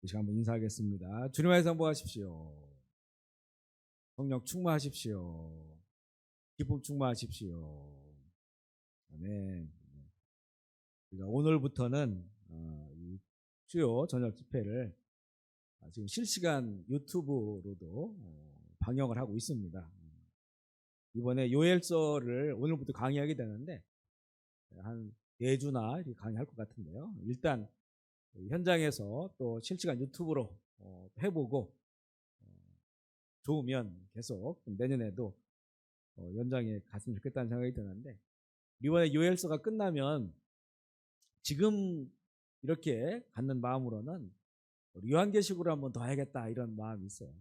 이 시간 한번 인사하겠습니다. 주님 안에서 행복하십시오. 성령 충만하십시오. 기쁨 충만하십시오. 아멘. 우리가 오늘부터는 이 수요 저녁 집회를 지금 실시간 유튜브로도 방영을 하고 있습니다. 이번에 요엘서를 오늘부터 강의하게 되는데 한 4주나 이렇게 강의할 것 같은데요. 일단 현장에서 또 실시간 유튜브로 해보고 좋으면 계속 내년에도 연장에 갔으면 좋겠다는 생각이 드는데, 이번에 요엘서가 끝나면 지금 이렇게 갖는 마음으로는 요한계시록으로 한번 더 해야겠다 이런 마음이 있어요.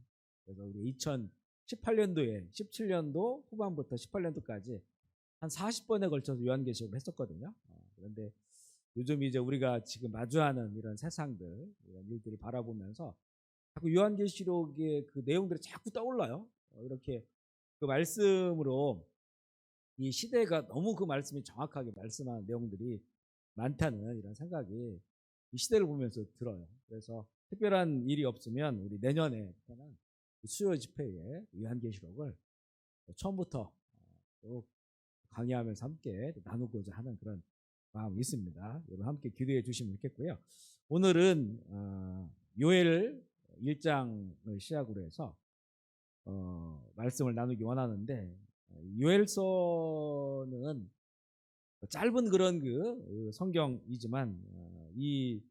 그래서 우리 2018년도에 17년도 후반부터 18년도까지 한 40번에 걸쳐서 요한계시록을 했었거든요. 그런데 요즘 이제 우리가 지금 마주하는 이런 세상들, 이런 일들을 바라보면서 자꾸 요한계시록의 그 내용들이 자꾸 떠올라요. 이렇게 그 말씀으로 이 시대가 너무 그 말씀이 정확하게 말씀하는 내용들이 많다는 이런 생각이 이 시대를 보면서 들어요. 그래서 특별한 일이 없으면 우리 내년에 수요 집회에 요한계시록을 처음부터 또 강의하면서 함께 나누고자 하는 그런 마음이 있습니다. 여러분 함께 기도해 주시면 좋겠고요. 오늘은 요엘 1장을 시작으로 해서 말씀을 나누기 원하는데, 요엘서는 짧은 그런 그 성경이지만 이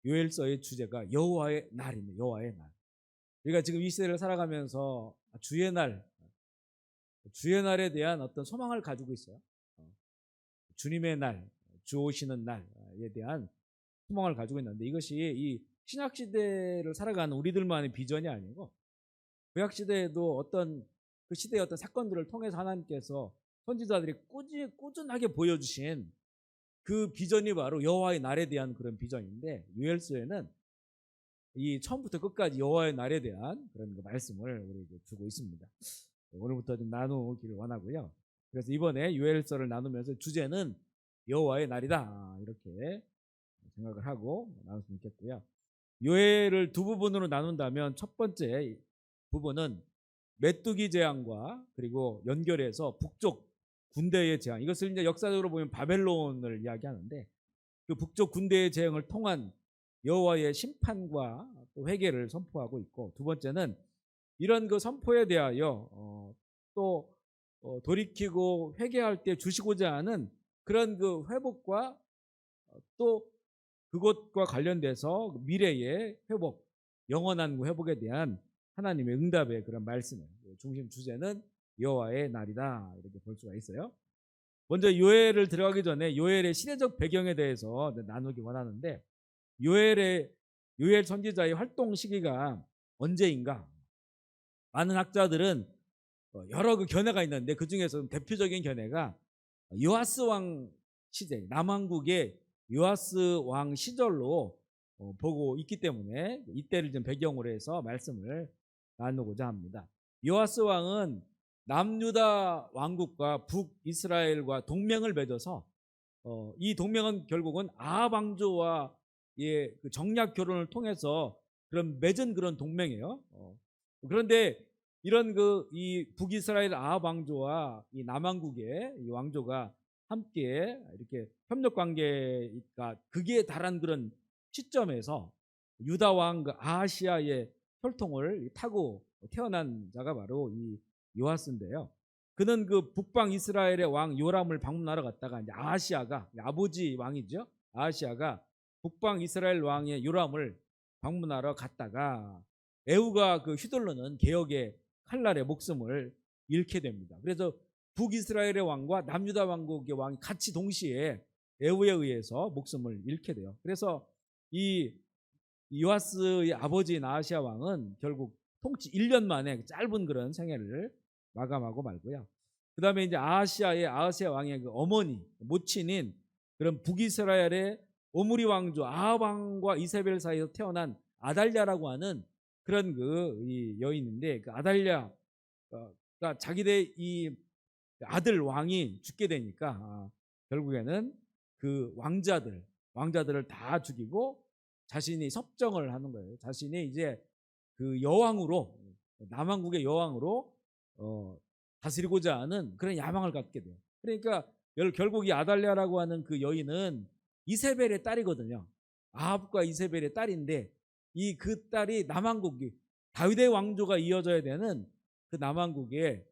요엘서의 주제가 여호와의 날입니다. 여호와의 날. 우리가 지금 이 시대를 살아가면서 주의 날에 대한 어떤 소망을 가지고 있어요. 주님의 날, 주 오시는 날에 대한 소망을 가지고 있는데, 이것이 이 신약 시대를 살아가는 우리들만의 비전이 아니고 구약 시대에도 어떤 그 시대의 어떤 사건들을 통해서 하나님께서 선지자들이 꾸준하게 보여주신 그 비전이 바로 여호와의 날에 대한 그런 비전인데, 요엘서에는 이 처음부터 끝까지 여호와의 날에 대한 그런 그 말씀을 우리에게 주고 있습니다. 오늘부터 좀 나누기를 원하고요. 그래서 이번에 요엘서를 나누면서 주제는 여호와의 날이다 이렇게 생각을 하고 나눴으면 좋겠고요. 요엘을 두 부분으로 나눈다면 첫 번째 부분은 메뚜기 재앙과 그리고 연결해서 북쪽 군대의 재앙, 이것을 이제 역사적으로 보면 바벨론을 이야기하는데, 그 북쪽 군대의 재앙을 통한 여호와의 심판과 또 회개를 선포하고 있고, 두 번째는 이런 그 선포에 대하여 또 돌이키고 회개할 때 주시고자 하는 그런 그 회복과 또 그것과 관련돼서 미래의 회복, 영원한 회복에 대한 하나님의 응답의 그런 말씀을, 중심 주제는 여호와의 날이다 이렇게 볼 수가 있어요. 먼저 요엘을 들어가기 전에 요엘의 시대적 배경에 대해서 나누기 원하는데, 요엘 선지자의 활동 시기가 언제인가? 많은 학자들은 여러 그 견해가 있는데 그 중에서 대표적인 견해가 요아스 왕 시대, 남왕국의 요아스 왕 시절로 보고 있기 때문에 이때를 좀 배경으로 해서 말씀을 나누고자 합니다. 요아스 왕은 남유다 왕국과 북이스라엘과 동맹을 맺어서 이 동맹은 결국은 아합 왕조와 그 정략 결혼을 통해서 그런 맺은 그런 동맹이에요. 그런데 이런 이 북이스라엘 아합 왕조와 이 남왕국의 이 왕조가 함께 이렇게 협력 관계가 극에 달한 그런 시점에서 유다 왕 아하시아의 혈통을 타고 태어난 자가 바로 이 요아스인데요. 그는 그 북방 이스라엘의 왕 요람을 방문하러 갔다가 이제 아하시아가, 아버지 왕이죠, 아하시아가 북방 이스라엘 왕의 요람을 방문하러 갔다가 에후가 그 휘둘르는 개혁의 칼날에 목숨을 잃게 됩니다. 그래서 북이스라엘의 왕과 남유다 왕국의 왕이 같이 동시에 에후에 의해서 목숨을 잃게 돼요. 그래서 이 요아스의 아버지인 아하시아 왕은 결국 통치 1년 만에 짧은 그런 생애를 마감하고 말고요. 그 다음에 이제 아하시아 왕의 그 어머니, 모친인 그런 북이스라엘의 오므리 왕조 아합 왕과 이세벨 사이에서 태어난 아달랴라고 하는 그런 이 여인인데, 그 아달랴가 자기네 이 아들 왕이 죽게 되니까 결국에는 그 왕자들을 다 죽이고 자신이 섭정을 하는 거예요. 자신이 이제 그 여왕으로, 남왕국의 여왕으로 다스리고자 하는 그런 야망을 갖게 돼요. 그러니까 결국 이 아달랴라고 하는 그 여인은 이세벨의 딸이거든요. 아합과 이세벨의 딸인데 이 그 딸이 남왕국이 다윗의 왕조가 이어져야 되는 그 남왕국의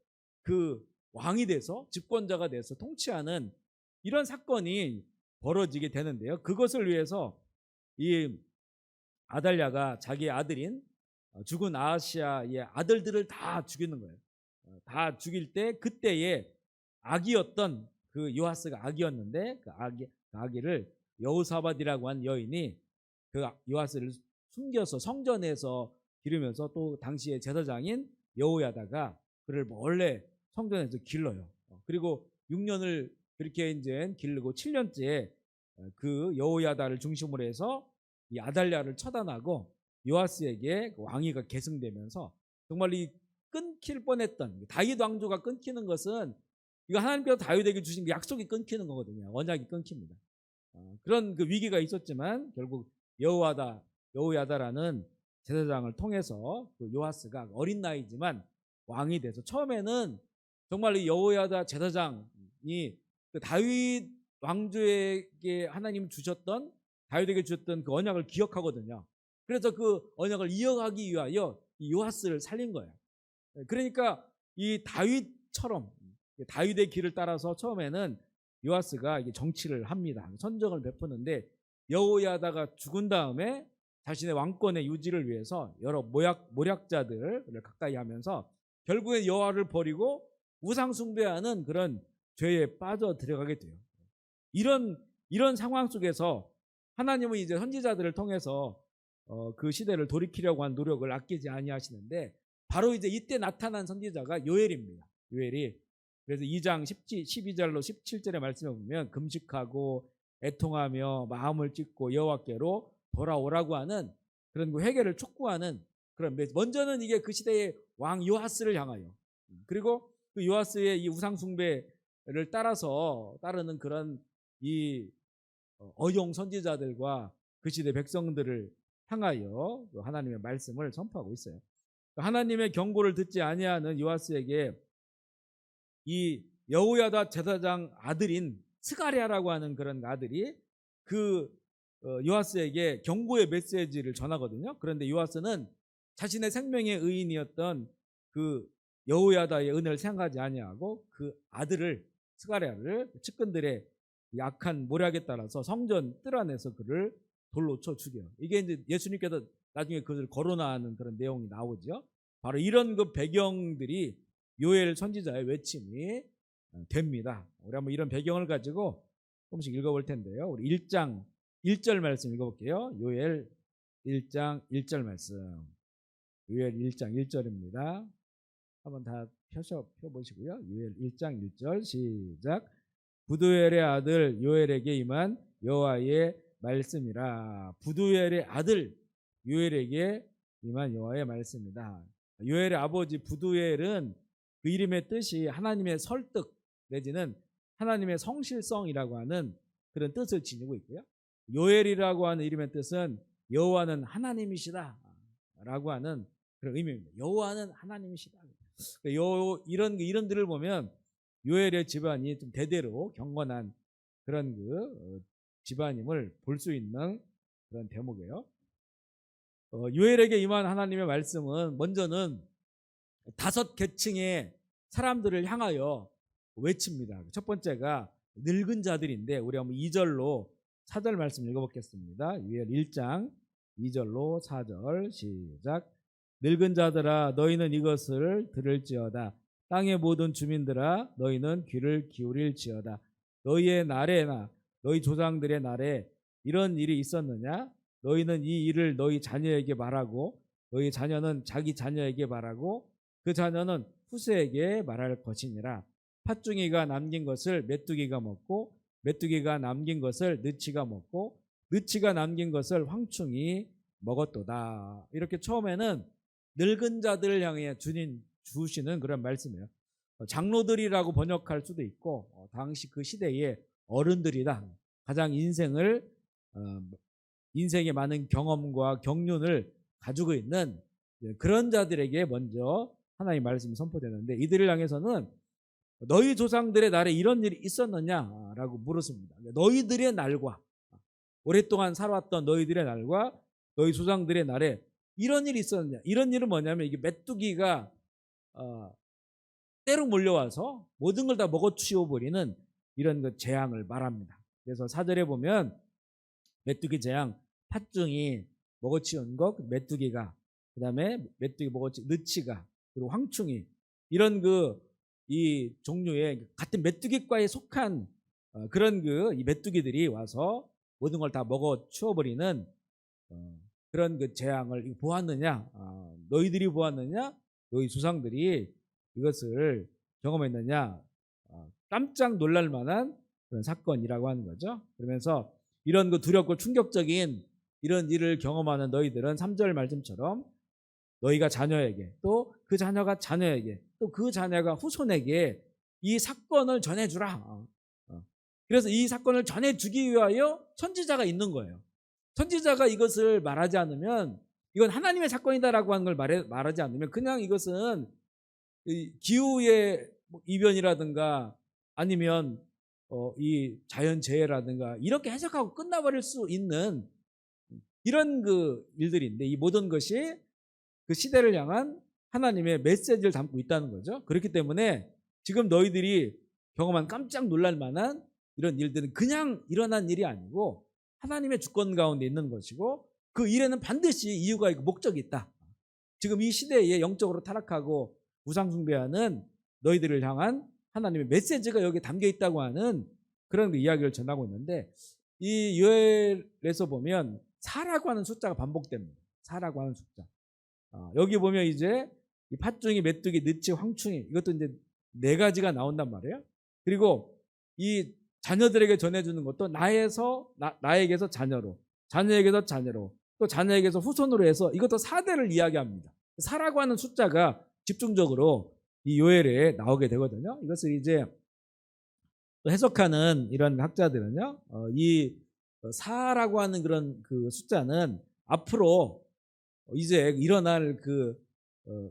그 왕이 돼서 집권자가 돼서 통치하는 이런 사건이 벌어지게 되는데요. 그것을 위해서 이 아달랴가 자기 아들인 죽은 아하시아의 아들들을 다 죽이는 거예요. 다 죽일 때 그때의 아기였던 그 요아스가 아기였는데 그 아기를 여호사밧이라고 한 여인이 그 요아스를 숨겨서 성전에서 기르면서 또 당시의 제사장인 여호야다가 그를 몰래 성전에서 길러요. 그리고 6년을 그렇게 이제 기르고 7년째 그 여호야다를 중심으로 해서 이 아달랴를 처단하고 요아스에게 왕위가 계승되면서 정말 이 끊길 뻔했던 다윗 왕조가 끊기는 것은 이거 하나님께서 다윗에게 주신 그 약속이 끊기는 거거든요. 언약이 끊깁니다. 그런 그 위기가 있었지만 결국 여호야다라는 제사장을 통해서 그 요아스가 어린 나이지만 왕이 돼서 처음에는 정말 이 여호야다 제사장이 그 다윗 왕조에게 하나님 주셨던 다윗에게 주셨던 그 언약을 기억하거든요. 그래서 그 언약을 이어가기 위하여 이 요아스를 살린 거예요. 그러니까 이 다윗처럼 다윗의 길을 따라서 처음에는 요아스가 정치를 합니다. 선정을 베푸는데 여호야다가 죽은 다음에 자신의 왕권의 유지를 위해서 여러 모략자들을 가까이 하면서 결국에 여호와를 버리고 우상 숭배하는 그런 죄에 빠져 들어가게 돼요. 이런 상황 속에서 하나님은 이제 선지자들을 통해서 그 시대를 돌이키려고 한 노력을 아끼지 아니하시는데 바로 이제 이때 나타난 선지자가 요엘입니다. 요엘이 그래서 2장 12절로 17절의 말씀에 보면 금식하고 애통하며 마음을 찢고 여호와께로 돌아오라고 하는 그런 그 회개를 촉구하는 그런 먼저는 이게 그 시대의 왕 요아스를 향하여 그리고 그 요아스의 이 우상 숭배를 따르는 그런 이 어용 선지자들과 그 시대 백성들을 향하여 하나님의 말씀을 선포하고 있어요. 하나님의 경고를 듣지 아니하는 요아스에게 이 여호야다 제사장 아들인 스가랴라고 하는 그런 아들이 그 요아스에게 경고의 메시지를 전하거든요. 그런데 요아스는 자신의 생명의 의인이었던 그 여호야다의 은혜를 생각하지 아니하고 그 아들을 스가랴를 측근들의 약한 모략에 따라서 성전 뜰 안에서 그를 돌로 쳐 죽여요. 이게 이제 예수님께서 나중에 그를 거론하는 그런 내용이 나오죠. 바로 이런 그 배경들이 요엘 선지자의 외침이 됩니다. 우리 한번 이런 배경을 가지고 조금씩 읽어볼 텐데요. 우리 1장 1절 말씀 읽어볼게요. 요엘 1장 1절 말씀. 요엘 1장 1절입니다. 한번 다 펴보시고요. 요엘 1장 1절 시작. 부두엘의 아들 요엘에게 임한 여호와의 말씀이라. 부두엘의 아들 요엘에게 임한 여호와의 말씀이다. 요엘의 아버지 부두엘은 그 이름의 뜻이 하나님의 설득 내지는 하나님의 성실성이라고 하는 그런 뜻을 지니고 있고요. 요엘이라고 하는 이름의 뜻은 여호와는 하나님이시다 라고 하는 그런 의미입니다. 여호와는 하나님이시다. 이런 이름들을 보면 요엘의 집안이 좀 대대로 경건한 그런 그 집안임을 볼 수 있는 그런 대목이에요. 요엘에게 임한 하나님의 말씀은 먼저는 5계층의 사람들을 향하여 외칩니다. 첫 번째가 늙은 자들인데 우리 한번 2절로 4절 말씀 읽어보겠습니다. 요엘 1장 2절로 4절 시작. 늙은 자들아 너희는 이것을 들을지어다. 땅의 모든 주민들아 너희는 귀를 기울일지어다. 너희의 날에나 너희 조상들의 날에 이런 일이 있었느냐? 너희는 이 일을 너희 자녀에게 말하고 너희 자녀는 자기 자녀에게 말하고 그 자녀는 후세에게 말할 것이니라. 팥중이가 남긴 것을 메뚜기가 먹고 메뚜기가 남긴 것을 느치가 먹고 느치가 남긴 것을 황충이 먹었도다. 이렇게 처음에는 늙은 자들을 향해 주시는 그런 말씀이에요. 장로들이라고 번역할 수도 있고 당시 그 시대의 어른들이다. 가장 인생을 인생의 많은 경험과 경륜을 가지고 있는 그런 자들에게 먼저 하나님의 말씀이 선포되는데, 이들을 향해서는 너희 조상들의 날에 이런 일이 있었느냐라고 물었습니다. 너희들의 날과, 오랫동안 살아왔던 너희들의 날과 너희 조상들의 날에 이런 일이 있었느냐. 이런 일은 뭐냐면, 이게 메뚜기가 때로 몰려와서 모든 걸 다 먹어치워버리는 이런 그 재앙을 말합니다. 그래서 4절에 보면 메뚜기 재앙, 팥중이 먹어치운 것, 메뚜기가, 그 다음에 메뚜기 먹어치 느치가, 그리고 황충이, 이런 이 종류의 같은 메뚜기과에 속한 그런 이 메뚜기들이 와서 모든 걸 다 먹어치워버리는 그런 그 재앙을 보았느냐? 너희들이 보았느냐? 너희 조상들이 이것을 경험했느냐? 깜짝 놀랄 만한 그런 사건이라고 하는 거죠. 그러면서 이런 그 두렵고 충격적인 이런 일을 경험하는 너희들은 3절 말씀처럼 너희가 자녀에게, 또 그 자녀가 자녀에게, 또 그 자녀가 후손에게 이 사건을 전해주라. 그래서 이 사건을 전해주기 위하여 선지자가 있는 거예요. 선지자가 이것을 말하지 않으면, 이건 하나님의 사건이다라고 하는 걸 말하지 않으면, 그냥 이것은 기후의 이변이라든가 아니면 이 자연재해라든가 이렇게 해석하고 끝나버릴 수 있는 이런 그 일들인데, 이 모든 것이 그 시대를 향한 하나님의 메시지를 담고 있다는 거죠. 그렇기 때문에 지금 너희들이 경험한 깜짝 놀랄 만한 이런 일들은 그냥 일어난 일이 아니고 하나님의 주권 가운데 있는 것이고, 그 일에는 반드시 이유가 있고 목적이 있다. 지금 이 시대에 영적으로 타락하고 우상 숭배하는 너희들을 향한 하나님의 메시지가 여기에 담겨 있다고 하는 그런 이야기를 전하고 있는데, 이 요엘에서 보면 4라고 하는 숫자가 반복됩니다. 4라고 하는 숫자. 여기 보면 이제 이 팥중이, 메뚜기, 느치, 황충이, 이것도 이제 4가지가 나온단 말이에요. 그리고 이 자녀들에게 전해주는 것도 나에게서 자녀로, 자녀에게서 자녀로, 또 자녀에게서 후손으로 해서 이것도 4대를 이야기합니다. 4라고 하는 숫자가 집중적으로 이 요엘에 나오게 되거든요. 이것을 이제 또 해석하는 이런 학자들은요, 이 4라고 하는 그런 그 숫자는 앞으로 이제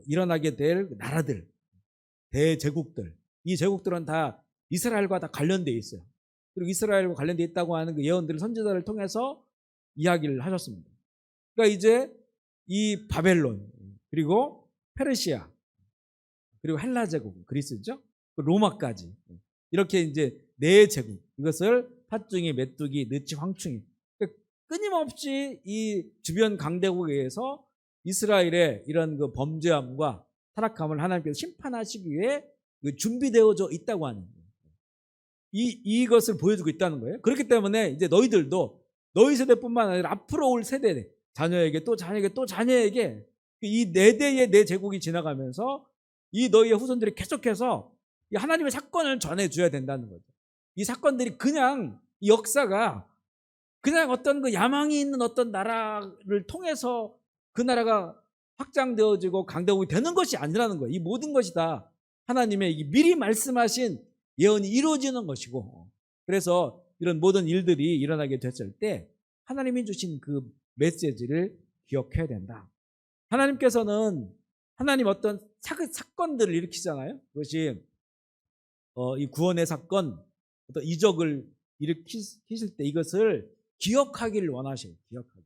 일어나게 될 나라들, 대제국들, 이 제국들은 다 이스라엘과 다 관련되어 있어요. 그리고 이스라엘과 관련되어 있다고 하는 그 예언들을 선지자를 통해서 이야기를 하셨습니다. 그러니까 이제 이 바벨론, 그리고 페르시아, 그리고 헬라 제국, 그리스죠, 로마까지, 이렇게 이제 4제국, 이것을 팥중이, 메뚜기, 느치, 황충이, 끊임없이 이 주변 강대국에 의해서 이스라엘의 이런 그 범죄함과 타락함을 하나님께서 심판하시기 위해 준비되어져 있다고 하는 거예요. 이것을 보여주고 있다는 거예요. 그렇기 때문에 이제 너희들도 너희 세대뿐만 아니라 앞으로 올 세대, 자녀에게 또 자녀에게 또 자녀에게 이 4대의 4제국이 지나가면서 이 너희의 후손들이 계속해서 이 하나님의 사건을 전해줘야 된다는 거죠. 이 사건들이 그냥, 이 역사가 그냥 어떤 그 야망이 있는 어떤 나라를 통해서 그 나라가 확장되어지고 강대국이 되는 것이 아니라는 거예요. 이 모든 것이 다 하나님의 미리 말씀하신 예언이 이루어지는 것이고, 그래서 이런 모든 일들이 일어나게 됐을 때 하나님이 주신 그 메시지를 기억해야 된다. 하나님께서는 하나님 어떤 사건들을 일으키잖아요. 그것이 이 구원의 사건, 어떤 이적을 일으키실 때 이것을 기억하기를 원하셔요. 기억하기.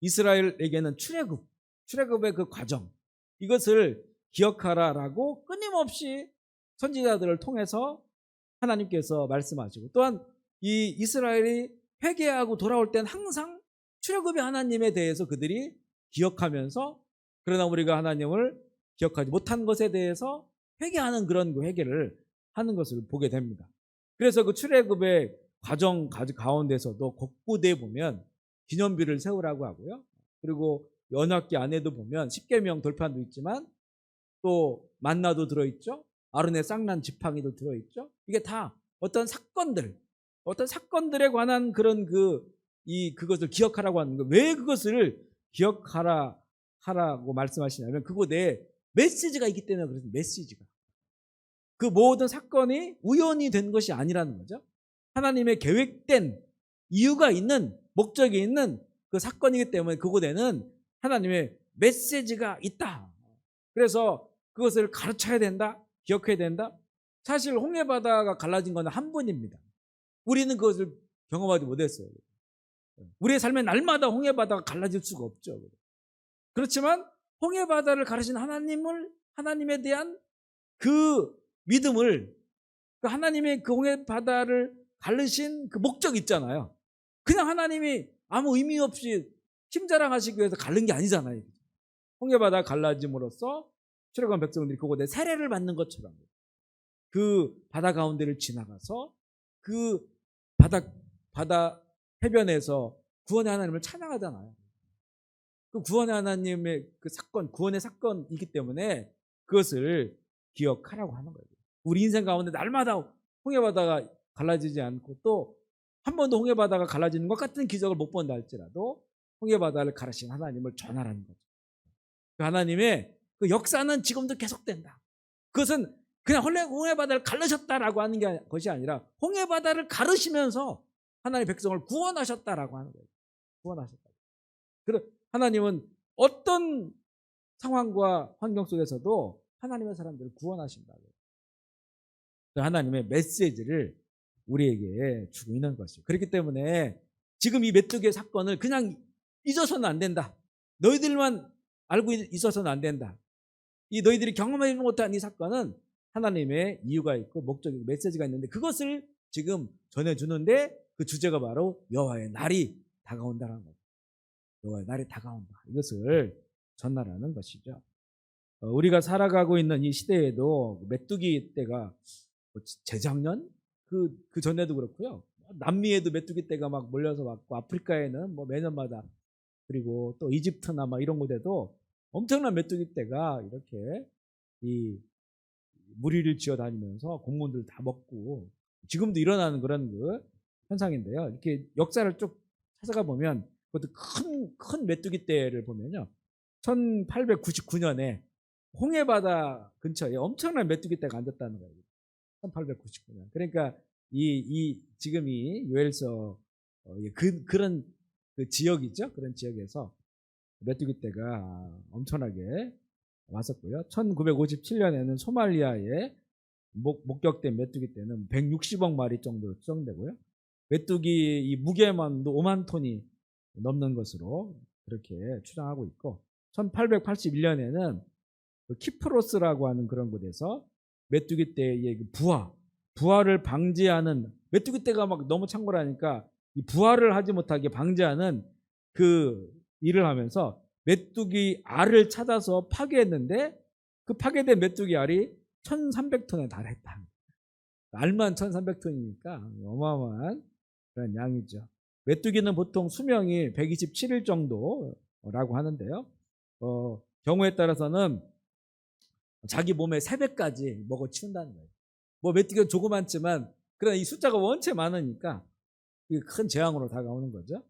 이스라엘에게는 출애굽의 그 과정, 이것을 기억하라라고 끊임없이 선지자들을 통해서 하나님께서 말씀하시고, 또한 이 이스라엘이 회개하고 돌아올 때는 항상 출애굽의 하나님에 대해서 그들이 기억하면서, 그러나 우리가 하나님을 기억하지 못한 것에 대해서 회개하는 그런 그 회개를 하는 것을 보게 됩니다. 그래서 그 출애굽의 과정 가운데서도 곳곳에 보면 기념비를 세우라고 하고요. 그리고 언약궤 안에도 보면 십계명 돌판도 있지만 또 만나도 들어있죠. 아론의 쌍난 지팡이도 들어있죠. 이게 다 어떤 사건들에 관한 그런 그것을 기억하라고 하는 거. 왜 그것을 하라고 말씀하시냐면, 그곳에 메시지가 있기 때문에. 그래서 메시지가, 그 모든 사건이 우연히 된 것이 아니라는 거죠. 하나님의 계획된 이유가 있는, 목적이 있는 그 사건이기 때문에 그곳에는 하나님의 메시지가 있다. 그래서 그것을 가르쳐야 된다. 기억해야 된다. 사실 홍해바다가 갈라진 건 한 번입니다. 우리는 그것을 경험하지 못했어요. 우리의 삶의 날마다 홍해바다가 갈라질 수가 없죠. 그렇지만 홍해바다를 가르신 하나님에 대한 그 믿음을, 그 하나님의 그 홍해바다를 가르신 그 목적이 있잖아요. 그냥 하나님이 아무 의미 없이 힘자랑하시기 위해서 가른 게 아니잖아요. 홍해바다 갈라짐으로써 출애굽한 백성들이 그곳에 세례를 받는 것처럼 그 바다 가운데를 지나가서 그 바다 해변에서 구원의 하나님을 찬양하잖아요. 그 구원의 하나님의 그 사건, 구원의 사건이기 때문에 그것을 기억하라고 하는 거예요. 우리 인생 가운데 날마다 홍해바다가 갈라지지 않고 또 한 번도 홍해바다가 갈라지는 것 같은 기적을 못 본다 할지라도 홍해바다를 가르신 하나님을 전하라는 거죠. 그 하나님의 그 역사는 지금도 계속된다. 그것은 그냥 홍해바다를 가르셨다라고 하는 것이 아니라 홍해바다를 가르시면서 하나님의 백성을 구원하셨다라고 하는 거예요. 구원하셨다. 그래서 하나님은 어떤 상황과 환경 속에서도 하나님의 사람들을 구원하신다고. 하나님의 메시지를 우리에게 주고 있는 것이죠. 그렇기 때문에 지금 이 메뚜기의 사건을 그냥 잊어서는 안 된다. 너희들만 알고 있어서는 안 된다. 이 너희들이 경험하지 못한 이 사건은 하나님의 이유가 있고 목적이 있고 메시지가 있는데 그것을 지금 전해주는데 그 주제가 바로 여호와의 날이 다가온다는 거죠. 여호와의 날이 다가온다. 이것을 전하라는 것이죠. 우리가 살아가고 있는 이 시대에도 메뚜기 때가 재작년? 그 전에도 그렇고요. 남미에도 메뚜기 때가 막 몰려서 왔고 아프리카에는 뭐 매년마다 그리고 또 이집트나 막 이런 곳에도 엄청난 메뚜기 때가 이렇게 이 무리를 지어 다니면서 공무원들 다 먹고 지금도 일어나는 그런 그 현상인데요. 이렇게 역사를 쭉 찾아가 보면 그것도 큰 메뚜기 때를 보면요. 1899년에 홍해바다 근처에 엄청난 메뚜기 때가 앉았다는 거예요. 1899년. 그러니까 지금 이 요엘서 그런 그 지역이죠. 그런 지역에서 메뚜기 때가 엄청나게 왔었고요. 1957년에는 소말리아에 목격된 메뚜기 때는 160억 마리 정도 추정되고요. 메뚜기 이 무게만도 5만 톤이 넘는 것으로 그렇게 추정하고 있고 1881년에는 키프로스라고 하는 그런 곳에서 메뚜기 떼의 부화를 방지하는 메뚜기 떼가 막 너무 창궐하니까 이 부화를 하지 못하게 방지하는 그 일을 하면서 메뚜기 알을 찾아서 파괴했는데 그 파괴된 메뚜기 알이 1,300톤에 달했다. 알만 1,300톤이니까 어마어마한 그런 양이죠. 메뚜기는 보통 수명이 127일 정도라고 하는데요. 경우에 따라서는 자기 몸의 3배까지 먹어 치운다는 거예요. 뭐 메뚜기가 조그맣지만 그러나 이 숫자가 원체 많으니까 큰 재앙으로 다가오는 거죠.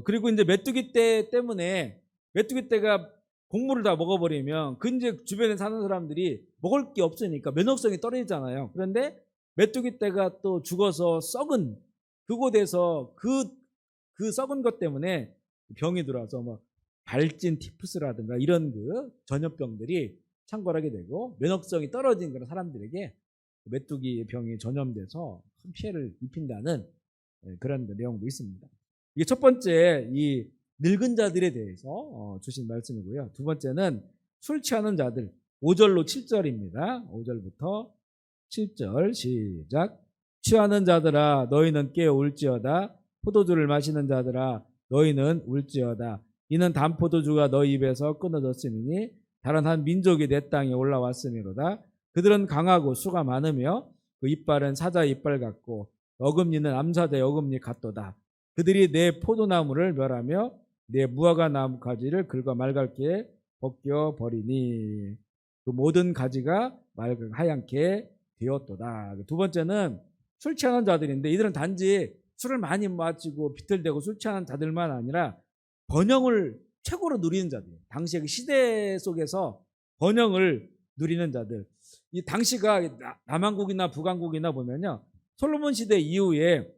그리고 이제 메뚜기 떼 때문에 메뚜기 떼가 곡물을 다 먹어버리면 그 이제 주변에 사는 사람들이 먹을 게 없으니까 면역성이 떨어지잖아요. 그런데 메뚜기 떼가 또 죽어서 썩은 그곳에서 그 썩은 것 때문에 병이 들어와서 뭐 발진 티푸스라든가 이런 그 전염병들이 창궐하게 되고 면역성이 떨어진 그런 사람들에게 메뚜기 병이 전염돼서 큰 피해를 입힌다는 그런 내용도 있습니다. 이게 첫 번째 이 늙은 자들에 대해서 주신 말씀이고요. 두 번째는 술 취하는 자들 5절로 7절입니다. 5절부터 7절 시작. 취하는 자들아 너희는 깨어 울지어다. 포도주를 마시는 자들아 너희는 울지어다. 이는 단포도주가 너희 입에서 끊어졌으니 다른 한 민족이 내 땅에 올라왔음이로다. 그들은 강하고 수가 많으며 그 이빨은 사자 이빨 같고 어금니는 암사자의 어금니 같도다. 그들이 내 포도나무를 멸하며 내 무화과 나무 가지를 긁어 말갛게 벗겨 버리니 그 모든 가지가 하얗게 되었도다. 두 번째는 술 취하는 자들인데 이들은 단지 술을 많이 마시고 비틀대고 술 취하는 자들만 아니라 번영을 최고로 누리는 자들. 당시의 그 시대 속에서 번영을 누리는 자들. 이 당시가 남한국이나 북한국이나 보면요. 솔로몬 시대 이후에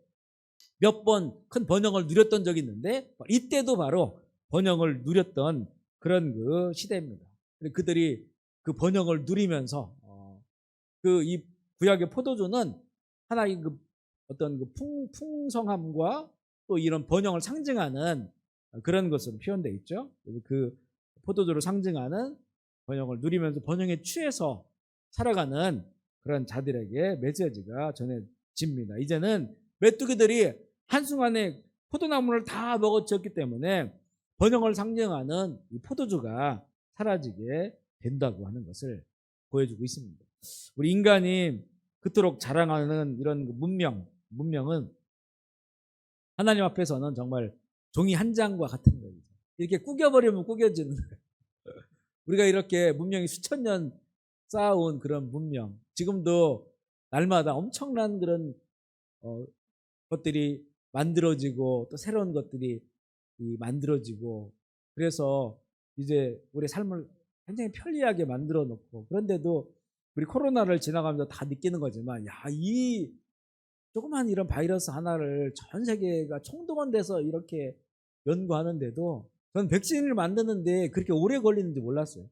몇 번 큰 번영을 누렸던 적이 있는데 이때도 바로 번영을 누렸던 그런 그 시대입니다. 그들이 그 번영을 누리면서 그 이 구약의 포도주는 하나의 그 어떤 그 풍성함과 또 이런 번영을 상징하는 그런 것으로 표현되어 있죠. 그 포도주를 상징하는 번영을 누리면서 번영에 취해서 살아가는 그런 자들에게 메시지가 전해집니다. 이제는 메뚜기들이 한순간에 포도나무를 다 먹어치웠기 때문에 번영을 상징하는 이 포도주가 사라지게 된다고 하는 것을 보여주고 있습니다. 우리 인간이 그토록 자랑하는 이런 문명은 하나님 앞에서는 정말 종이 한 장과 같은 거죠. 이렇게 구겨버리면 구겨지는 거예요. 우리가 이렇게 문명이 수천 년 쌓아온 그런 문명, 지금도 날마다 엄청난 그런 것들이 만들어지고 또 새로운 것들이 만들어지고, 그래서 이제 우리 삶을 굉장히 편리하게 만들어 놓고, 그런데도 우리 코로나를 지나가면서 다 느끼는 거지만, 야, 이 조그만 이런 바이러스 하나를 전 세계가 총동원돼서 이렇게 연구하는데도 저는 백신을 만드는데 그렇게 오래 걸리는지 몰랐어요.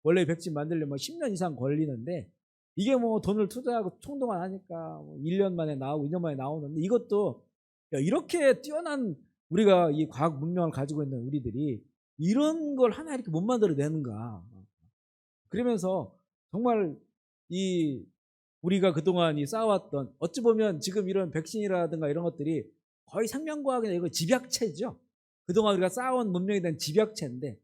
원래 백신 만들려면 10년 이상 걸리는데 이게 뭐 돈을 투자하고 총동원하니까 1년 만에 나오고 2년 만에 나오는데, 이것도 이렇게 뛰어난 우리가 이 과학 문명을 가지고 있는 우리들이 이런 걸 하나 이렇게 못 만들어내는가. 그러면서 정말 이 우리가 그동안 이 쌓아왔던, 어찌 보면 지금 이런 백신이라든가 이런 것들이 거의 생명과학이나 이거 집약체죠. 그동안 우리가 쌓아온 문명에 대한 집약체인데,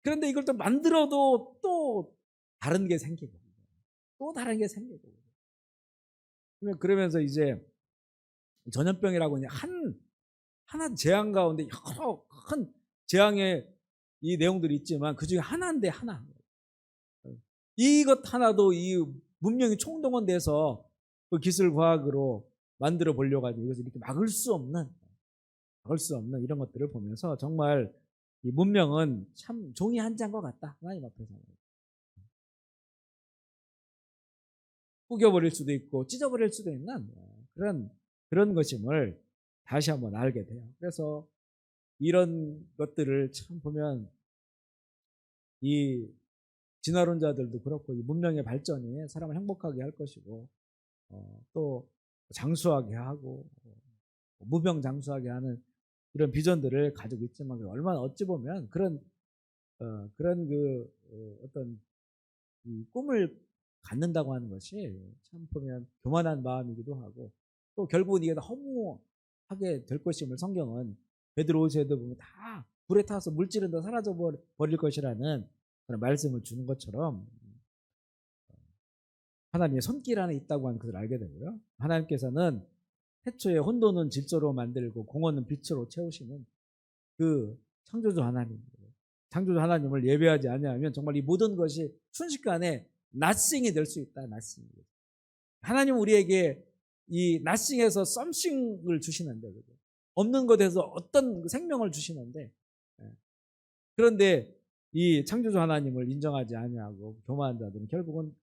그런데 이걸 또 만들어도 또 다른 게 생기고 또 다른 게 생기고, 그러면서 이제 전염병이라고 하나 재앙 가운데 여러 큰 재앙의 이 내용들이 있지만 그 중에 하나인데 하나, 이것 하나도 이 문명이 총동원돼서 그 기술 과학으로 만들어 보려고 하지 이것을 이렇게 막을 수 없는 이런 것들을 보면서 정말 이 문명은 참 종이 한 장과 같다. 하나님 앞에서 구겨버릴 수도 있고 찢어버릴 수도 있는 그런 것임을 다시 한번 알게 돼요. 그래서 이런 것들을 참 보면 이 진화론자들도 그렇고 이 문명의 발전이 사람을 행복하게 할 것이고 또 장수하게 하고 무병장수하게 하는 이런 비전들을 가지고 있지만, 얼마나 어찌 보면 그런 어떤 이 꿈을 갖는다고 하는 것이 참 보면 교만한 마음이기도 하고, 또 결국은 이게 허무하게 될 것임을 성경은 베드로후서에도 보면 다 불에 타서 물질은 다 사라져 버릴 것이라는 그런 말씀을 주는 것처럼 하나님의 손길 안에 있다고 하는 것을 알게 되고요. 하나님께서는 태초에 혼돈은 질서로 만들고 공허는 빛으로 채우시는 그 창조주 하나님을 예배하지 아니하면 정말 이 모든 것이 순식간에 nothing이 될 수 있다. nothing. 하나님은 우리에게 이 nothing에서 something을 주시는데, 그죠? 없는 것에서 어떤 생명을 주시는데, 그런데 이 창조주 하나님을 인정하지 아니하고 교만한 자들은 결국은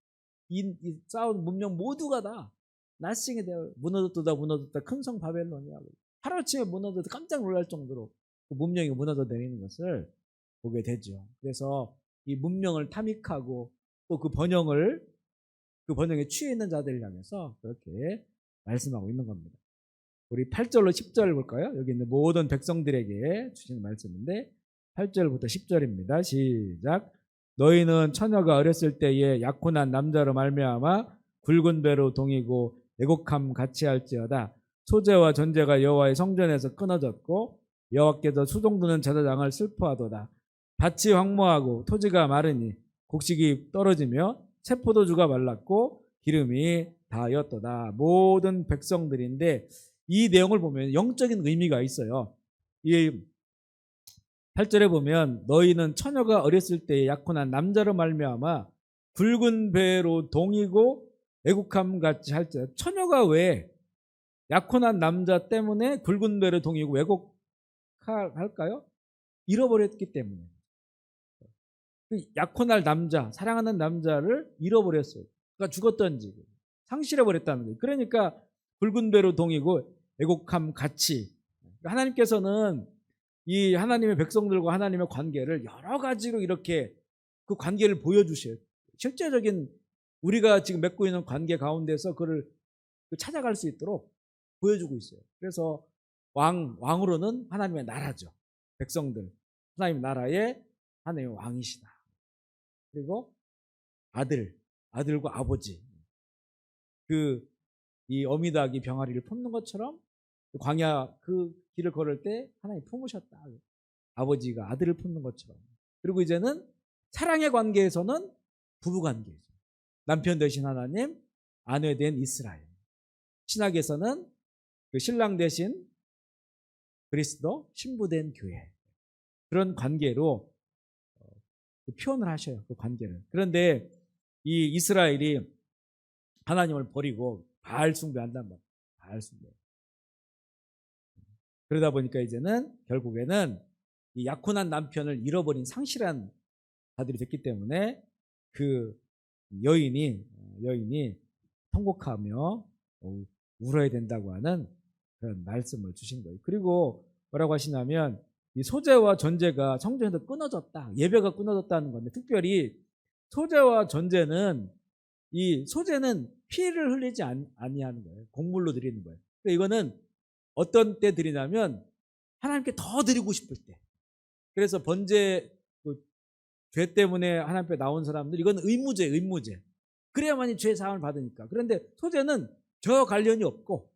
이 쌓은 문명 모두가 다 nothing이 되어 무너졌다 큰 성 바벨론이야. 하루아침에 무너져도 깜짝 놀랄 정도로 그 문명이 무너져 내리는 것을 보게 되죠. 그래서 이 문명을 탐닉하고 또 그 번영에 취해 있는 자들을 향해서 그렇게 말씀하고 있는 겁니다. 우리 8절로 10절 볼까요? 여기 있는 모든 백성들에게 주시는 말씀인데 8절부터 10절입니다. 시작. 너희는 처녀가 어렸을 때에 약혼한 남자로 말미암아 굵은 배로 동이고 애곡함 같이 할지어다. 소재와 전제가 여호와의 성전에서 끊어졌고 여호와께서 수종드는 제사장을 슬퍼하도다. 밭이 황무하고 토지가 마르니 곡식이 떨어지며 새 포도주가 말랐고 기름이 다하였도다. 모든 백성들인데 이 내용을 보면 영적인 의미가 있어요. 이 8절에 보면 너희는 처녀가 어렸을 때에 약혼한 남자로 말미암아 굵은 배로 동이고 애국함 같이 할지어다. 처녀가 왜 약혼한 남자 때문에 굵은 배로 동이고 왜곡할까요? 잃어버렸기 때문에. 약혼할 남자, 사랑하는 남자를 잃어버렸어요. 그러니까 죽었던지 상실해버렸다는 거예요. 그러니까 굵은 배로 동이고 애곡함 같이 하나님께서는 이 하나님의 백성들과 하나님의 관계를 여러 가지로 이렇게 그 관계를 보여주셔요. 실제적인 우리가 지금 맺고 있는 관계 가운데서 그를 찾아갈 수 있도록 보여주고 있어요. 그래서 왕으로는 하나님의 나라죠. 백성들, 하나님의 나라의 하나님의 왕이시다. 그리고 아들과 아버지. 이 어미닭이 병아리를 품는 것처럼 광야 그 길을 걸을 때 하나님 품으셨다. 아버지가 아들을 품는 것처럼. 그리고 이제는 사랑의 관계에서는 부부 관계죠. 남편 되신 하나님, 아내 된 이스라엘. 신학에서는 그 신랑 되신 그리스도, 신부 된 교회. 그런 관계로 표현을 하셔요. 그 관계를. 그런데 이 이스라엘이 하나님을 버리고 바알 숭배한단 말이에요. 바알 숭배. 그러다 보니까 이제는 결국에는 이 약혼한 남편을 잃어버린 상실한 자들이 됐기 때문에 그 여인이 통곡하며 울어야 된다고 하는 그런 말씀을 주신 거예요. 그리고 뭐라고 하시냐면 이 소재와 전제가 성전에서 끊어졌다. 예배가 끊어졌다는 건데 특별히 소재와 전제는 이 소재는 피를 흘리지 아니하는 거예요. 곡물로 드리는 거예요. 그러니까 이거는 어떤 때 드리냐면 하나님께 더 드리고 싶을 때. 그래서 죄 때문에 하나님 앞에 나온 사람들 이건 의무제예요. 의무제. 그래야만이 죄 사함을 받으니까. 그런데 소재는 저와 관련이 없고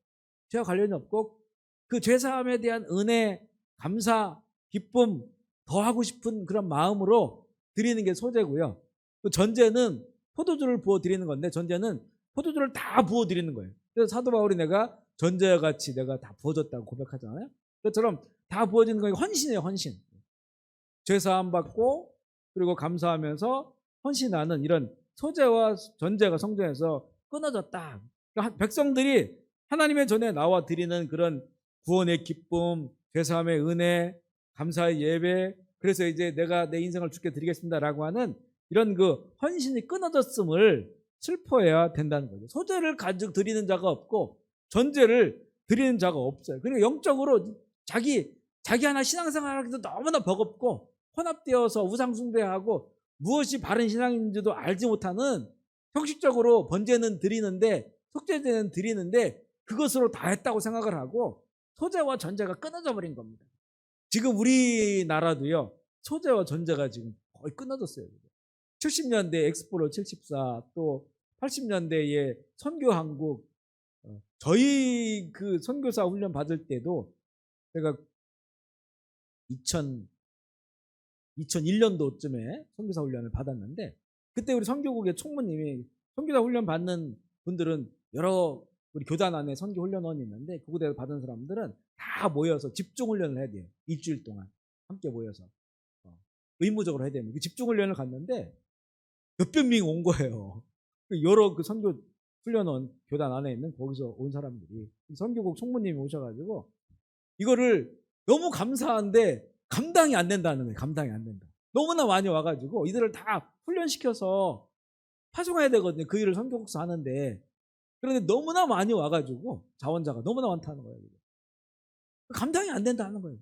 그 죄 사함에 대한 은혜, 감사, 기쁨 더 하고 싶은 그런 마음으로 드리는 게 소재고요. 그 전제는 포도주를 부어 드리는 건데 전제는 포도주를 다 부어 드리는 거예요. 그래서 사도 바울이 내가 전제와 같이 내가 다 부어졌다고 고백하잖아요. 그것처럼 다 부어지는 건 헌신이에요. 헌신. 죄 사함 받고 그리고 감사하면서 헌신하는 이런 소재와 전제가 성전에서 끊어졌다. 그러니까 백성들이 하나님의 전에 나와 드리는 그런 구원의 기쁨, 죄사함의 은혜, 감사의 예배, 그래서 이제 내가 내 인생을 주께 드리겠습니다라고 하는 이런 그 헌신이 끊어졌음을 슬퍼해야 된다는 거죠. 소재를 가지고 드리는 자가 없고 전제를 드리는 자가 없어요. 그리고 영적으로 자기 하나 신앙생활하기도 너무나 버겁고 혼합되어서 우상숭배하고 무엇이 바른 신앙인지도 알지 못하는 형식적으로 번제는 드리는데 속죄제는 드리는데 그것으로 다 했다고 생각을 하고 소재와 전제가 끊어져 버린 겁니다. 지금 우리나라도요 소재와 전제가 지금 거의 끊어졌어요. 70년대 엑스플로러 74 또 80년대에 선교한국 저희 그 선교사 훈련 받을 때도 제가 2001년도쯤에 선교사 훈련을 받았는데 그때 우리 선교국의 총무님이 선교사 훈련 받는 분들은 여러 우리 교단 안에 선교 훈련원이 있는데 그곳에서 받은 사람들은 다 모여서 집중 훈련을 해야 돼요. 일주일 동안 함께 모여서 의무적으로 해야 됩니다. 그 집중 훈련을 갔는데 몇백 명이 온 거예요. 여러 그 선교 훈련원 교단 안에 있는 거기서 온 사람들이 선교국 총무님이 오셔가지고 이거를 너무 감사한데 감당이 안 된다는 거예요. 감당이 안 된다. 너무나 많이 와가지고 이들을 다 훈련시켜서 파송해야 되거든요. 그 일을 선교국에서 하는데 그런데 너무나 많이 와가지고 자원자가 너무나 많다는 거예요. 감당이 안 된다는 거예요.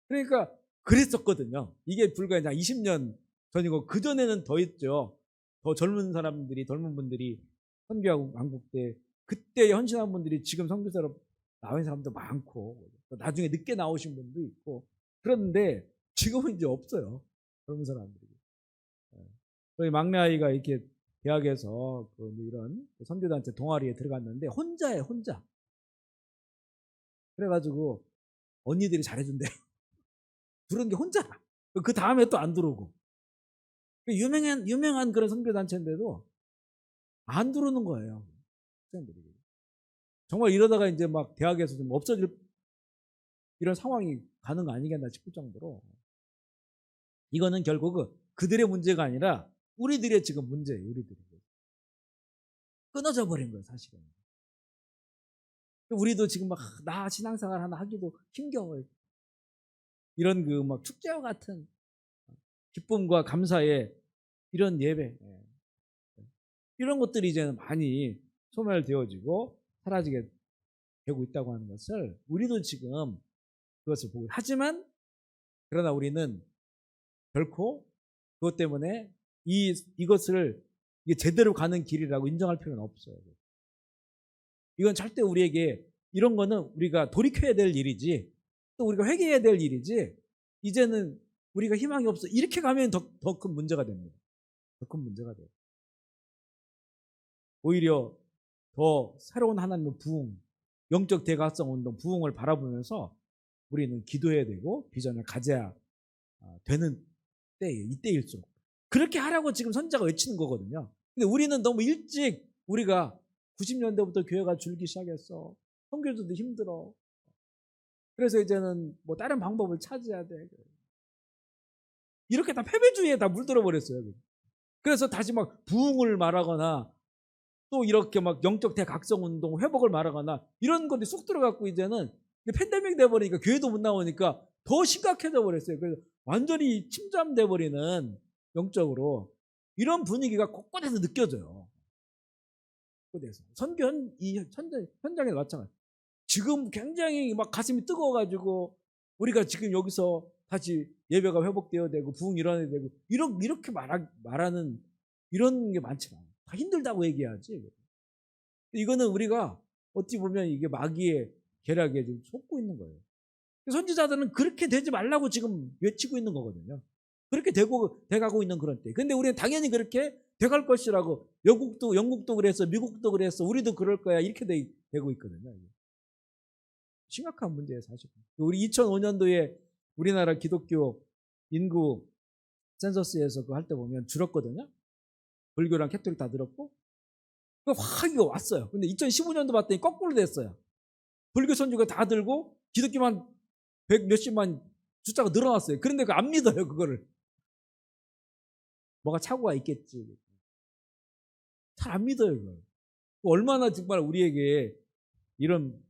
그러니까 그랬었거든요. 이게 불과 20년 전이고 그전에는 더 있죠. 더 젊은 분들이 선교하고 한국 때 그때 헌신한 분들이 지금 선교사로 나온 사람도 많고 나중에 늦게 나오신 분도 있고 그런데 지금은 이제 없어요. 젊은 사람들이. 저희 막내 아이가 이렇게 대학에서 이런 선교단체 동아리에 들어갔는데 혼자예요. 혼자. 그래가지고 언니들이 잘해준대요. 들은 게 혼자. 그 다음에 또 안 들어오고. 유명한 그런 선교단체인데도 안 들어오는 거예요. 학생들이. 정말 이러다가 이제 막 대학에서 좀 없어질 이런 상황이 가는 거 아니겠나 싶을 정도로 이거는 결국 그들의 문제가 아니라 우리들의 지금 문제예요. 우리들이. 끊어져 버린 거예요. 사실은. 우리도 지금 막 나 신앙생활 하나 하기도 힘겨워요. 이런 그 막 축제와 같은 기쁨과 감사의 이런 예배 이런 것들이 이제는 많이 소멸되어지고 사라지게 되고 있다고 하는 것을 우리도 지금 그것을 보고, 하지만 그러나 우리는 결코 그것 때문에 이것을 이게 제대로 가는 길이라고 인정할 필요는 없어요. 이건 절대 우리에게, 이런 거는 우리가 돌이켜야 될 일이지, 또 우리가 회개해야 될 일이지, 이제는 우리가 희망이 없어, 이렇게 가면 더 큰 문제가 됩니다. 더 큰 문제가 돼요. 오히려 더 새로운 하나님의 부흥, 영적 대각성 운동, 부흥을 바라보면서 우리는 기도해야 되고 비전을 가져야 되는 때예요. 이때일수록. 그렇게 하라고 지금 선지자가 외치는 거거든요. 근데 우리는 너무 일찍, 우리가 90년대부터 교회가 줄기 시작했어. 선교도도 힘들어. 그래서 이제는 뭐 다른 방법을 찾아야 돼. 이렇게 다 패배주의에 다 물들어 버렸어요. 그래서 다시 막 부흥을 말하거나 또 이렇게 막 영적 대각성 운동 회복을 말하거나 이런 건데 쑥 들어갔고, 이제는 팬데믹 돼버리니까 교회도 못 나오니까 더 심각해져 버렸어요. 그래서 완전히 침잠돼 버리는, 영적으로 이런 분위기가 곳곳에서 느껴져요. 곳곳에서 이 현장에서 마찬가지. 지금 굉장히 막 가슴이 뜨거워가지고 우리가 지금 여기서 다시 예배가 회복되어야 되고 부흥 일어나야 되고 이렇게 말하는 이런 게 많지 않아요. 다 힘들다고 얘기하지. 이거는 우리가 어찌 보면 이게 마귀의 계략에 지금 속고 있는 거예요. 선지자들은 그렇게 되지 말라고 지금 외치고 있는 거거든요. 그렇게 돼가고 있는 그런 때. 근데 우리는 당연히 그렇게 돼갈 것이라고, 영국도 그랬어, 미국도 그랬어, 우리도 그럴 거야, 이렇게 되고 있거든요. 심각한 문제예요, 사실. 우리 2005년도에 우리나라 기독교 인구 센서스에서 그거 할 때 보면 줄었거든요. 불교랑 캐톨릭 다 늘었고, 확 이거 왔어요. 근데 2015년도 봤더니 거꾸로 됐어요. 불교 선주가 다 들고 기독교만 100 몇십만 숫자가 늘어났어요. 그런데 안 믿어요, 그거를. 뭐가 착오가 있겠지. 잘 안 믿어요, 그걸. 얼마나 정말 우리에게 이런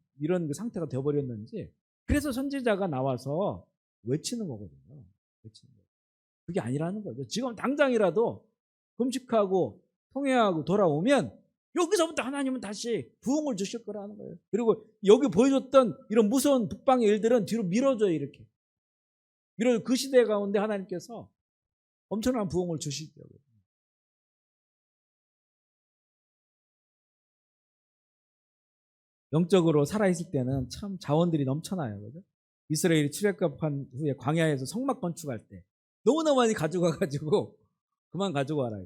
상태가 되어버렸는지. 그래서 선지자가 나와서 외치는 거거든요. 외치는 거. 그게 아니라는 거죠. 지금 당장이라도 금식하고 통회하고 돌아오면 여기서부터 하나님은 다시 부흥을 주실 거라는 거예요. 그리고 여기 보여줬던 이런 무서운 북방의 일들은 뒤로 밀어줘요, 이렇게. 이런 그 시대 가운데 하나님께서 엄청난 부흥을 주시죠. 영적으로 살아있을 때는 참 자원들이 넘쳐나요. 그죠? 이스라엘이 출애굽한 후에 광야에서 성막 건축할 때 너무나 많이 가져가가지고 그만 가지고 와라.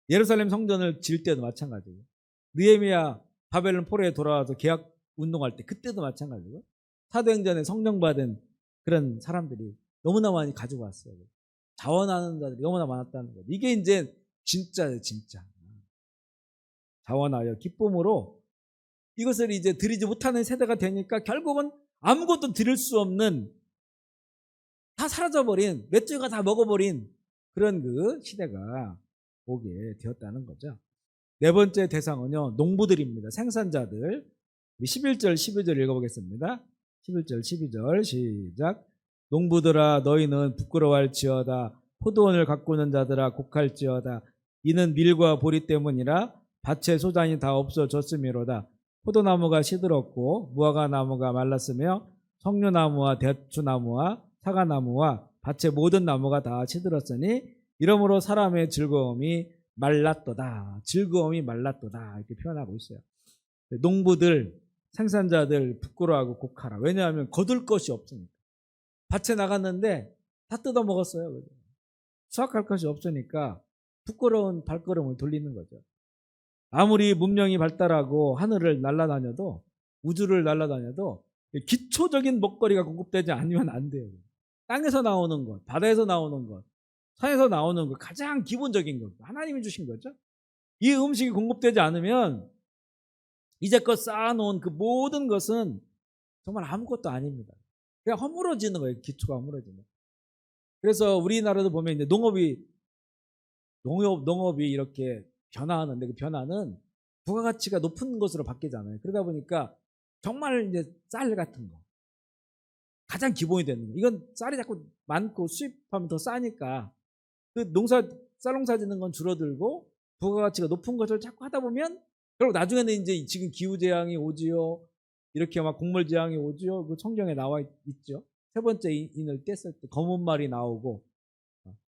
예루살렘 성전을 지을 때도 마찬가지고, 느헤미야 바벨론 포로에 돌아와서 개혁 운동할 때 그때도 마찬가지고, 사도행전에 성령받은 그런 사람들이 너무나 많이 가지고 왔어요. 자원하는 자들이 너무나 많았다는 거죠. 이게 이제 진짜예요, 진짜. 자원하여 기쁨으로 이것을 이제 드리지 못하는 세대가 되니까 결국은 아무것도 드릴 수 없는, 다 사라져버린, 맷줄가 다 먹어버린 그런 그 시대가 오게 되었다는 거죠. 네 번째 대상은요, 농부들입니다. 생산자들. 11절 12절 읽어보겠습니다. 11절 12절 시작. 농부들아 너희는 부끄러워할지어다. 포도원을 가꾸는 자들아 곡할지어다. 이는 밀과 보리 때문이라 밭의 소산이 다 없어졌음이로다. 포도나무가 시들었고 무화과나무가 말랐으며 석류나무와 대추나무와 사과나무와 밭의 모든 나무가 다 시들었으니 이러므로 사람의 즐거움이 말랐도다. 즐거움이 말랐도다. 이렇게 표현하고 있어요. 농부들, 생산자들 부끄러워하고 곡하라. 왜냐하면 거둘 것이 없으니까. 밭에 나갔는데 다 뜯어먹었어요. 수확할 것이 없으니까 부끄러운 발걸음을 돌리는 거죠. 아무리 문명이 발달하고 하늘을 날아다녀도, 우주를 날아다녀도 기초적인 먹거리가 공급되지 않으면 안 돼요. 땅에서 나오는 것, 바다에서 나오는 것, 산에서 나오는 것, 가장 기본적인 것, 하나님이 주신 거죠. 이 음식이 공급되지 않으면 이제껏 쌓아놓은 그 모든 것은 정말 아무것도 아닙니다. 그냥 허물어지는 거예요. 기초가 허물어지는. 그래서 우리나라도 보면 이제 농업이 이렇게 변화하는데, 그 변화는 부가가치가 높은 것으로 바뀌잖아요. 그러다 보니까 정말 이제 쌀 같은 거, 가장 기본이 되는 거. 이건 쌀이 자꾸 많고 수입하면 더 싸니까 그 쌀 농사 짓는 건 줄어들고 부가가치가 높은 것을 자꾸 하다 보면 결국 나중에는 이제 지금 기후재앙이 오지요. 이렇게 막 곡물재앙이 오지요. 그 성경에 나와 있죠. 세 번째 인을 뗐을 때 검은 말이 나오고,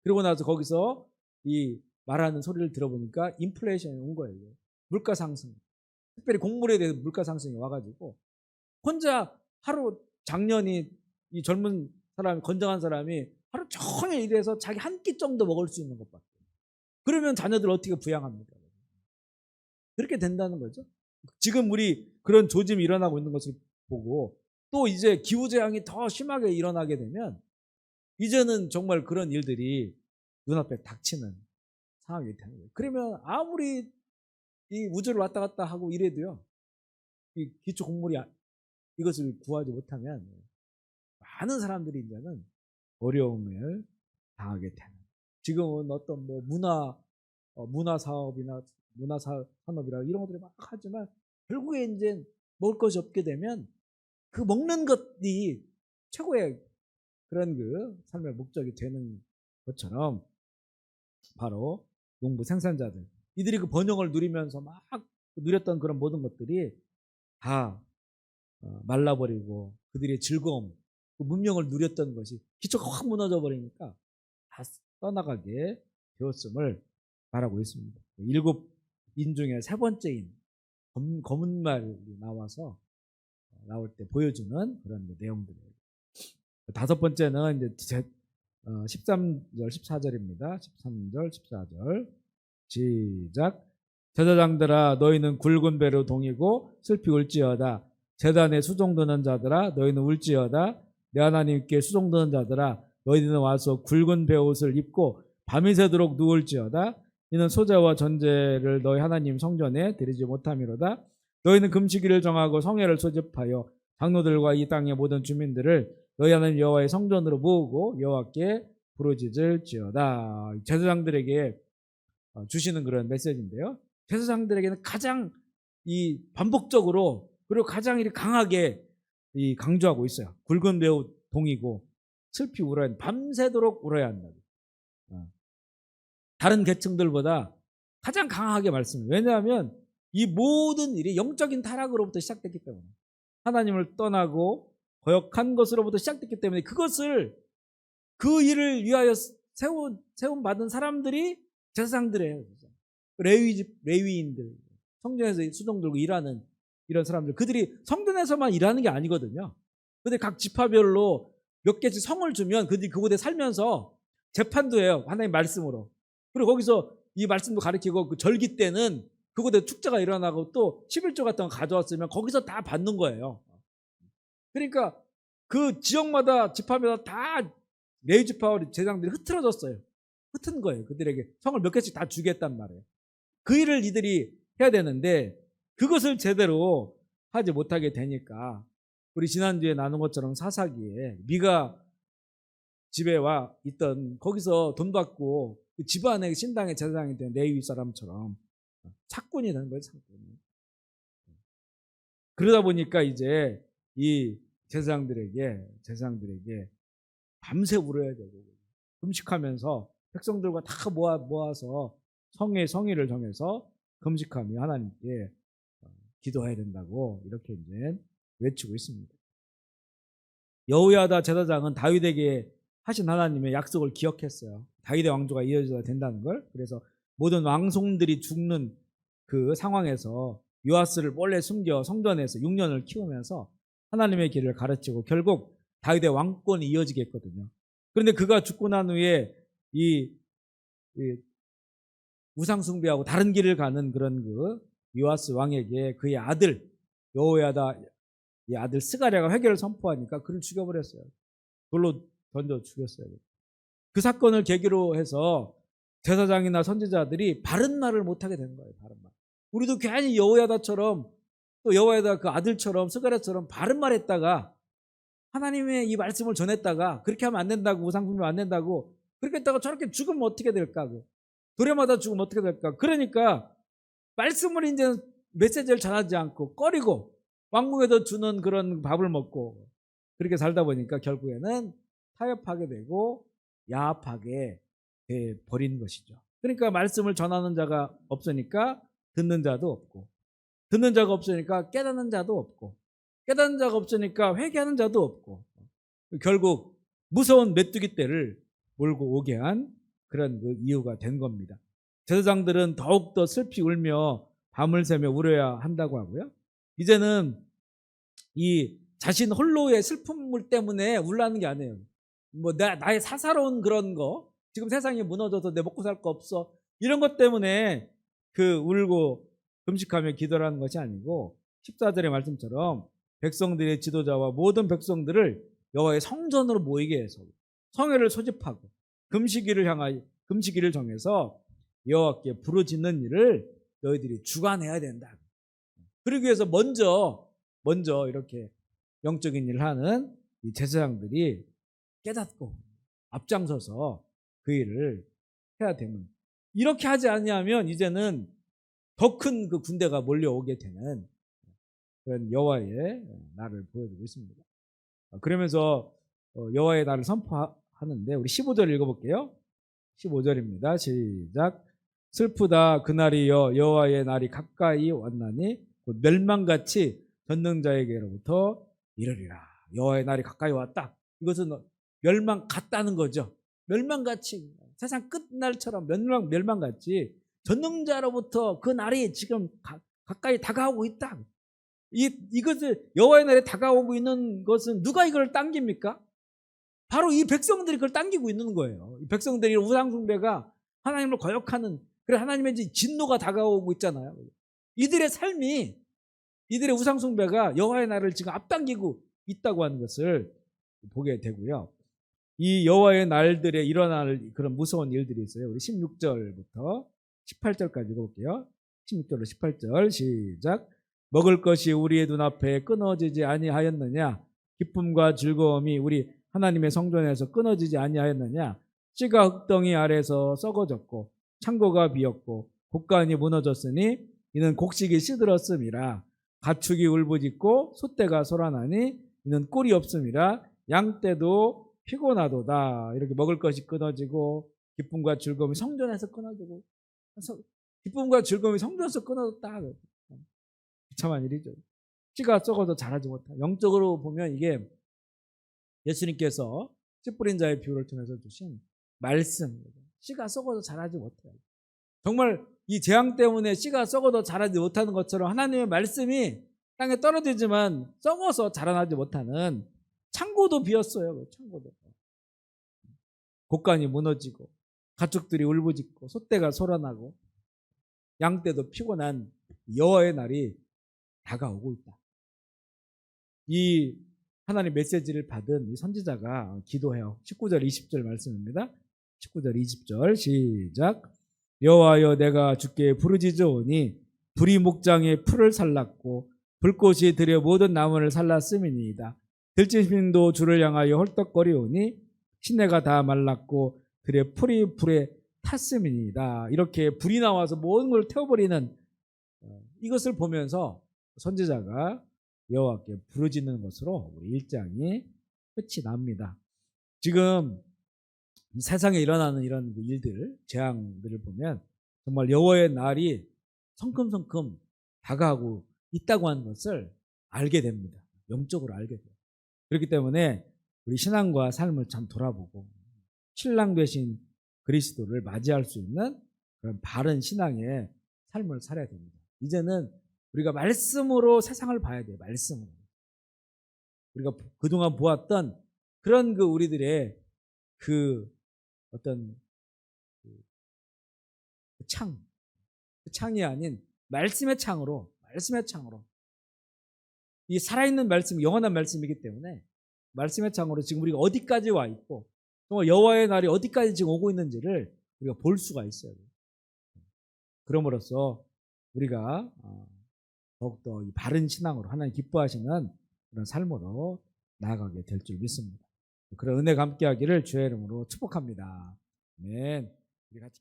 그러고 나서 거기서 이 말하는 소리를 들어보니까 인플레이션이 온 거예요. 물가 상승. 특별히 곡물에 대해서 물가 상승이 와가지고 혼자 하루 작년이 이 젊은 사람, 건장한 사람이 하루 종일 일해서 자기 한 끼 정도 먹을 수 있는 것밖에. 그러면 자녀들 어떻게 부양합니까? 그렇게 된다는 거죠. 지금 우리 그런 조짐이 일어나고 있는 것을 보고 또 이제 기후재앙이 더 심하게 일어나게 되면 이제는 정말 그런 일들이 눈앞에 닥치는 상황이 되는 거예요. 그러면 아무리 이 우주를 왔다 갔다 하고 이래도요, 이 기초 곡물이 이것을 구하지 못하면 많은 사람들이 이제는 어려움을 당하게 되는. 지금은 어떤 뭐 문화 사업이나 문화 산업이라 이런 것들이 막 하지만 결국에 이제 먹을 것이 없게 되면 그 먹는 것이 최고의 그런 그 삶의 목적이 되는 것처럼 바로 농부 생산자들 이들이 그 번영을 누리면서 막 누렸던 그런 모든 것들이 다 말라버리고 그들의 즐거움, 그 문명을 누렸던 것이 기초가 확 무너져 버리니까 다 떠나가게 되었음을 말하고 있습니다. 일곱 인 중에 세 번째인 검은 말이 나올 때 보여주는 그런 내용들이에요. 다섯 번째는 이제 13절, 14절입니다. 13절, 14절. 시작. 제사장들아 너희는 굵은 배로 동이고 슬피 울지어다. 제단에 수종드는 자들아 너희는 울지어다. 내 하나님께 수종드는 자들아 너희는 와서 굵은 배옷을 입고 밤이 새도록 누울지어다. 이는 소재와 전제를 너희 하나님 성전에 드리지 못함이로다. 너희는 금식일을 정하고 성회를 소집하여 장로들과 이 땅의 모든 주민들을 너희 하나님 여호와의 성전으로 모으고 여호와께 부르짖을지어다. 제사장들에게 주시는 그런 메시지인데요. 제사장들에게는 가장 이 반복적으로 그리고 가장 강하게 이 강조하고 있어요. 굵은 배옷 동이고 슬피 울어야 한다. 밤새도록 울어야 한다. 다른 계층들보다 가장 강하게 말씀해요. 왜냐하면 이 모든 일이 영적인 타락으로부터 시작됐기 때문에 하나님을 떠나고 거역한 것으로부터 시작됐기 때문에 그것을 그 일을 위하여 세움 받은 사람들이 제사장들이에요. 레위인들, 성전에서 수종 들고 일하는 이런 사람들, 그들이 성전에서만 일하는 게 아니거든요. 근데 각 지파별로 몇 개씩 성을 주면 그들이 그곳에 살면서 재판도 해요. 하나님 말씀으로. 그리고 거기서 이 말씀도 가르치고 그 절기 때는 그곳에 축제가 일어나고 또 11조 같은 거 가져왔으면 거기서 다 받는 거예요. 그러니까 그 지역마다 지파마다 다 레위 지파 제사장들이 흐트러졌어요. 흩은 거예요. 그들에게 성을 몇 개씩 다 주겠단 말이에요. 그 일을 이들이 해야 되는데 그것을 제대로 하지 못하게 되니까 우리 지난주에 나눈 것처럼 사사기에 미가 집에 와 있던 거기서 돈 받고 그 집안의 신당의 제사장이 된 레위 사람처럼 착군이 되는 거예요. 착군이. 그러다 보니까 이제 이 제사장들에게 밤새 울어야 되고 금식하면서 백성들과 다 모아서 성의를 정해서 금식하며 하나님께 기도해야 된다고 이렇게 이제 외치고 있습니다. 여호야다 제사장은 다윗에게 하신 하나님의 약속을 기억했어요. 다윗의 왕조가 이어져야 된다는 걸. 그래서 모든 왕손들이 죽는 그 상황에서 요아스를 몰래 숨겨 성전에서 6년을 키우면서 하나님의 길을 가르치고 결국 다윗의 왕권이 이어지겠거든요. 그런데 그가 죽고 난 후에 이 우상 숭배하고 다른 길을 가는 그런 그 요아스 왕에게 그의 아들 여호야다 이 아들 스가랴가 회개를 선포하니까 그를 죽여버렸어요. 돌로 던져 죽였어요. 그 사건을 계기로 해서 제사장이나 선지자들이 바른 말을 못하게 되는 거예요. 바른 말. 우리도 괜히 여호야다처럼 또 여호야다 그 아들처럼 스가랴처럼 바른 말했다가 하나님의 이 말씀을 전했다가 그렇게 하면 안 된다고 우상 숭배하면 안 된다고 그렇게 했다가 저렇게 죽으면 어떻게 될까? 도래마다 죽으면 어떻게 될까? 그러니까 말씀을 이제 메시지를 전하지 않고 꺼리고 왕궁에서 주는 그런 밥을 먹고 그렇게 살다 보니까 결국에는 타협하게 되고 야합하게 돼 버린 것이죠. 그러니까 말씀을 전하는 자가 없으니까 듣는 자도 없고 듣는 자가 없으니까 깨닫는 자도 없고, 깨닫는 자가 없으니까 회개하는 자도 없고, 결국 무서운 메뚜기 떼를 몰고 오게 한 그런 그 이유가 된 겁니다. 제사장들은 더욱더 슬피 울며 밤을 새며 울어야 한다고 하고요. 이제는 이 자신 홀로의 슬픔물 때문에 울라는 게 아니에요. 뭐 나의 사사로운 그런 거, 지금 세상이 무너져서 내 먹고 살 거 없어, 이런 것 때문에 그 울고 금식하며 기도하는 것이 아니고 14절의 말씀처럼 백성들의 지도자와 모든 백성들을 여호와의 성전으로 모이게 해서 성회를 소집하고 금식일을 정해서 여호와께 부르짖는 일을 너희들이 주관해야 된다. 그러기 위해서 먼저 이렇게 영적인 일을 하는 이 제사장들이 깨닫고 앞장서서 그 일을 해야 되는, 이렇게 하지 아니하면 이제는 더 큰 그 군대가 몰려오게 되는 그런 여호와의 날을 보여주고 있습니다. 그러면서 여호와의 날을 선포하는데 우리 15절 읽어볼게요. 15절입니다. 시작. 슬프다 그날이여 여호와의 날이 가까이 왔나니 곧 멸망같이 전능자에게로부터 이르리라. 여호와의 날이 가까이 왔다. 이것은 멸망 같다는 거죠. 멸망같이, 세상 끝날처럼 멸망같이 전능자로부터 그 날이 지금 가까이 다가오고 있다. 이것을 여호와의 날에 다가오고 있는 것은 누가 이걸 당깁니까? 바로 이 백성들이 그걸 당기고 있는 거예요. 이 백성들이 우상 숭배가 하나님을 거역하는, 그래 하나님의 진노가 다가오고 있잖아요. 이들의 삶이, 이들의 우상 숭배가 여호와의 날을 지금 앞당기고 있다고 하는 것을 보게 되고요. 이 여호와의 날들에 일어날 그런 무서운 일들이 있어요. 우리 16절부터 18절까지 읽어볼게요. 16절로 18절 시작. 먹을 것이 우리의 눈앞에 끊어지지 아니하였느냐? 기쁨과 즐거움이 우리 하나님의 성전에서 끊어지지 아니하였느냐? 씨가 흙덩이 아래서 썩어졌고 창고가 비었고 곡간이 무너졌으니 이는 곡식이 시들었음이라. 가축이 울부짖고 소떼가 소란하니 이는 꿀이 없음이라. 양떼도 피곤하도다. 이렇게 먹을 것이 끊어지고 기쁨과 즐거움이 성전에서 끊어지고, 기쁨과 즐거움이 성전에서 끊어졌다. 비참한 일이죠. 씨가 썩어도 자라지 못하고, 영적으로 보면 이게 예수님께서 씨 뿌린 자의 비유를 통해서 주신 말씀입니다. 씨가 썩어도 자라지 못해요. 정말 이 재앙 때문에 씨가 썩어도 자라지 못하는 것처럼 하나님의 말씀이 땅에 떨어지지만 썩어서 자라나지 못하는, 창고도 비었어요. 창고도. 곡간이 무너지고 가축들이 울부짖고 소떼가 소란하고 양떼도 피곤한 여호와의 날이 다가오고 있다. 이 하나님 메시지를 받은 이 선지자가 기도해요. 19절 20절 말씀입니다. 19절 20절 시작. 여호와여 내가 주께 부르짖으오니 불이 목장에 풀을 살랐고 불꽃이 들여 모든 나무를 살랐음이니이다. 들짐승도 주를 향하여 헐떡거리오니 시내가 다 말랐고 들의 풀이 불에 탔음이니이다. 이렇게 불이 나와서 모든 걸 태워버리는, 이것을 보면서 선지자가 여호와께 부르짖는 것으로 우리 1장이 끝이 납니다. 지금 이 세상에 일어나는 이런 일들, 재앙들을 보면 정말 여호와의 날이 성큼성큼 다가오고 있다고 하는 것을 알게 됩니다. 영적으로 알게 돼요. 그렇기 때문에 우리 신앙과 삶을 참 돌아보고 신랑 되신 그리스도를 맞이할 수 있는 그런 바른 신앙의 삶을 살아야 됩니다. 이제는 우리가 말씀으로 세상을 봐야 돼요. 말씀으로. 우리가 그동안 보았던 그런 그 우리들의 그 어떤 그 창이 아닌 말씀의 창으로 이 살아있는 말씀, 영원한 말씀이기 때문에 말씀의 창으로 지금 우리가 어디까지 와 있고 정말 여호와의 날이 어디까지 지금 오고 있는지를 우리가 볼 수가 있어요. 그럼으로써 우리가 더욱더 이 바른 신앙으로 하나님 기뻐하시는 그런 삶으로 나아가게 될 줄 믿습니다. 그런 은혜가 함께하기를 주의 이름으로 축복합니다. 아멘. 우리 같이